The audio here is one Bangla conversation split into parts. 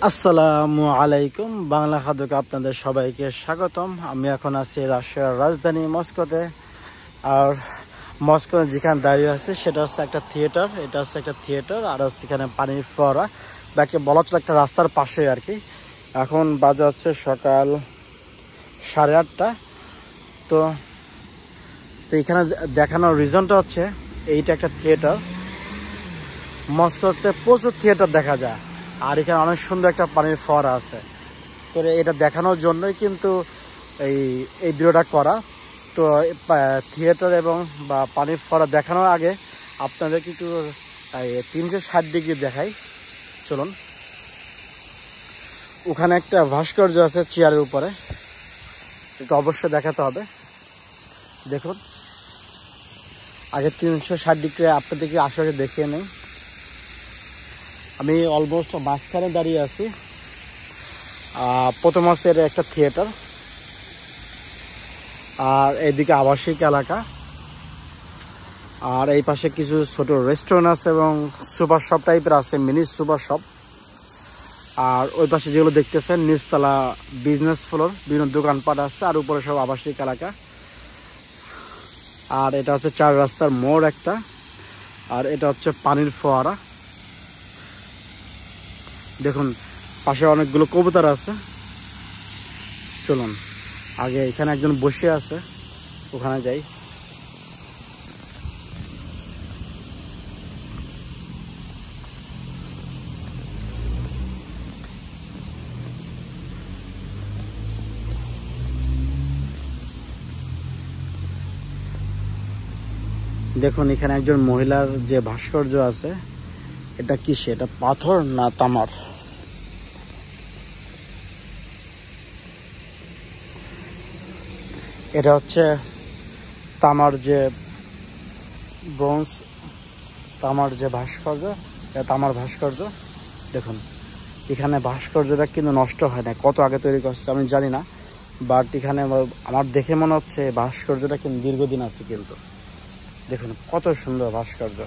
আসসালামু আলাইকুম। বাংলা খাদ্যকে আপনাদের সবাইকে স্বাগতম। আমি এখন আছি রাশিয়ার রাজধানী মস্কোতে। আর মস্কো যেখানে দাঁড়িয়ে আছে সেটা হচ্ছে একটা থিয়েটার। এটা হচ্ছে একটা থিয়েটার আর হচ্ছে এখানে পানির ফোয়ারা, বাকি বলা চলে একটা রাস্তার পাশে আর কি। এখন বাজে হচ্ছে সকাল 8:30। তো এখানে দেখানোর রিজনটা হচ্ছে এইটা একটা থিয়েটার। মস্কোতে প্রচুর থিয়েটার দেখা যায়, আর এখানে অনেক সুন্দর একটা পানির ফোয়ারা আছে। তো এটা দেখানোর জন্যই কিন্তু এই ভিডিওটা করা। তো থিয়েটার এবং বা পানির ফোয়ারা দেখানোর আগে আপনাদেরকে একটু 360 ডিগ্রি দেখাই, চলুন। ওখানে একটা ভাস্কর্য আছে চেয়ারের উপরে, এটা অবশ্যই দেখাতে হবে। দেখুন, আগে 360 ডিগ্রি আপনাদেরকে আশেপাশে দেখিয়ে নেই। আমি অলমোস্ট মাঝখানে দাঁড়িয়ে আছি। প্রথম আছে এটা একটা থিয়েটার, আর এইদিকে আবাসিক এলাকা, আর এই পাশে কিছু ছোট রেস্টুরেন্ট আছে এবং সুপার শপ টাইপের আছে, মিনি সুপার শপ। আর ওই পাশে যেগুলো দেখতেছেন নিচতলা বিজনেস ফ্লোর, বিভিন্ন দোকানপাট আছে, আর উপরে সব আবাসিক এলাকা। আর এটা হচ্ছে 4 রাস্তার মোড় একটা, আর এটা হচ্ছে পানির ফোয়ারা। দেখুন পাশে অনেকগুলো কবুতর আছে। চলুন, আগে এখানে একজন বসে আছে, ওখানে যাই। দেখুন এখানে একজন মহিলার যে ভাস্কর্য আছে, এটা কিসে, এটা পাথর না তামার? এটা হচ্ছে তামার যে ব্রোঞ্জ, তামার যে ভাস্কর্য, এটা তামার ভাস্কর্য। দেখুন এখানে ভাস্কর্যটা কিন্তু নষ্ট হয় না, কত আগে তৈরি করছে আমি জানি না, বাট এখানে আমার দেখে মনে হচ্ছে ভাস্কর্যটা কিন্তু দীর্ঘদিন আছে। কিন্তু দেখুন কত সুন্দর ভাস্কর্য।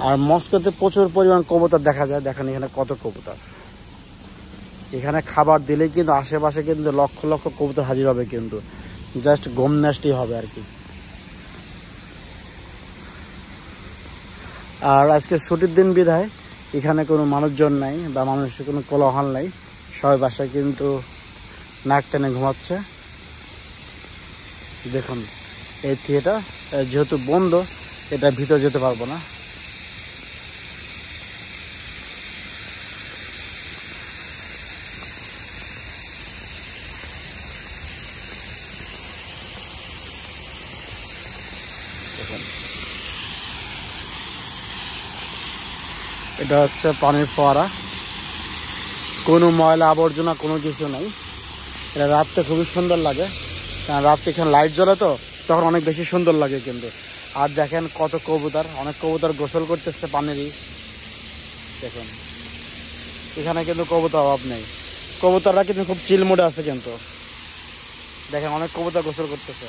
আর মস্কোতে প্রচুর পরিমাণ কবুতর দেখা যায়। দেখেন এখানে কত কবুতর। এখানে খাবার দিলেই কিন্তু আশেপাশে কিন্তু লক্ষ লক্ষ কবুতর হাজির হবে, কিন্তু জাস্ট গম নেস্টই হবে আর কি। আর আজকে ছুটির দিন বিধায় এখানে কোনো মানুষজন নাই বা মানুষের কোনো কোলাহল নাই, সবাই বাসায় কিন্তু নাক টেনে ঘুমাচ্ছে। দেখুন এই থিয়েটার যেহেতু বন্ধ, এটা ভিতরে যেতে পারবো না। দেখুন এটা হচ্ছে পানির ফোয়ারা, কোনো ময়লা আবর্জনা কোনো কিছু নাই। এটা রাত্রে খুবই সুন্দর লাগে, কারণ রাত্রে এখানে লাইট জ্বলে তো তখন অনেক বেশি সুন্দর লাগে কিন্তু। আর দেখেন কত কবুতর, অনেক কবুতর গোসল করতেছে পানিরই। দেখুন এখানে কিন্তু কবুতর অভাব নেই, কবুতররা কিন্তু খুব চিল মুডে আছে কিন্তু। দেখেন অনেক কবুতর গোসল করতেছে।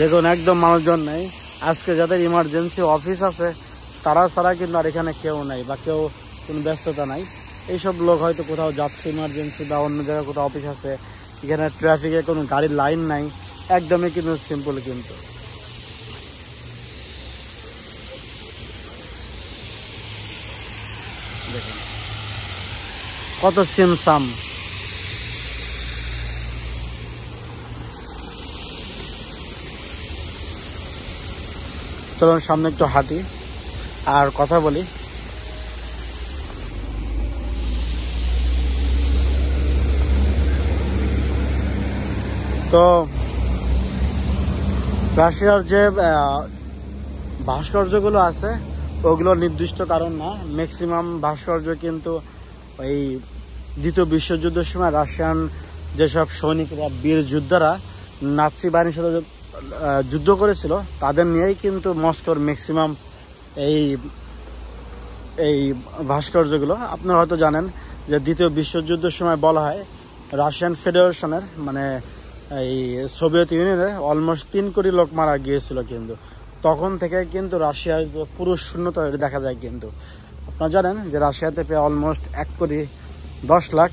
দেখুন একদম মানুষজন নেই। আজকে যাদের ইমার্জেন্সি অফিস আছে তারা ছাড়া কিন্তু আর এখানে কেউ নাই, বা কেউ কোনো ব্যস্ততা নাই। এইসব লোক হয়তো কোথাও যাচ্ছে ইমার্জেন্সি, বা অন্য জায়গায় কোথাও অফিস আছে। এখানে ট্রাফিকে কোনো গাড়ির লাইন নাই, একদমই কিন্তু সিম্পল। কিন্তু দেখুন কত সিমসাম। চলুন সামনে একটু হাঁটি। আর কথা বলি। তো রাশিয়ার যে ভাস্কর্যগুলো আছে ওগুলো নির্দিষ্ট কারণ না, ম্যাক্সিমাম ভাস্কর্য কিন্তু ওই দ্বিতীয় বিশ্বযুদ্ধের সময় রাশিয়ান যেসব সৈনিকরা বীর যোদ্ধারা নাৎসি বাহিনীর সাথে যুদ্ধ করেছিল তাদের নিয়েই কিন্তু মস্কোর ম্যাক্সিমাম এই এই ভাস্কর্যগুলো। আপনারা হয়তো জানেন যে দ্বিতীয় বিশ্বযুদ্ধের সময় বলা হয় রাশিয়ান ফেডারেশনের মানে এই সোভিয়েত ইউনিয়নের অলমোস্ট 3 কোটি লোক মারা গিয়েছিল, কিন্তু তখন থেকে কিন্তু রাশিয়ার পুরুষ শূন্যতা দেখা যায়। কিন্তু আপনারা জানেন যে রাশিয়াতে প্রায় অলমোস্ট 1 কোটি 10 লাখ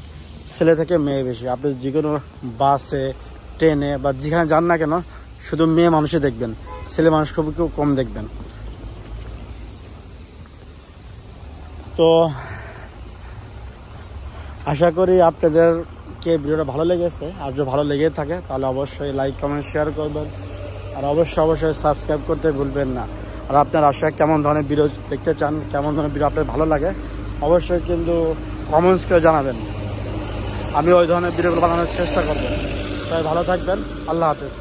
ছেলে থেকে মেয়ে বেশি। আপনি যে কোনো বাসে ট্রেনে বা যেখানে যান না কেন শুধু মেয়ে মানুষই দেখবেন, ছেলে মানুষ খুবই কম দেখবেন। তো আশা করি আপনাদেরকে ভিডিওটা ভালো লেগেছে, আর যদি ভালো লেগে থাকে তাহলে অবশ্যই লাইক কমেন্ট শেয়ার করবেন, আর অবশ্যই সাবস্ক্রাইব করতে ভুলবেন না। আর আপনার আশায় কেমন ধরনের ভিডিও দেখতে চান, কেমন ধরনের ভিডিও আপনার ভালো লাগে অবশ্যই কিন্তু কমেন্টস করে জানাবেন, আমি ওই ধরনের ভিডিওগুলো বানানোর চেষ্টা করব। তাই ভালো থাকবেন, আল্লাহ হাফেজ।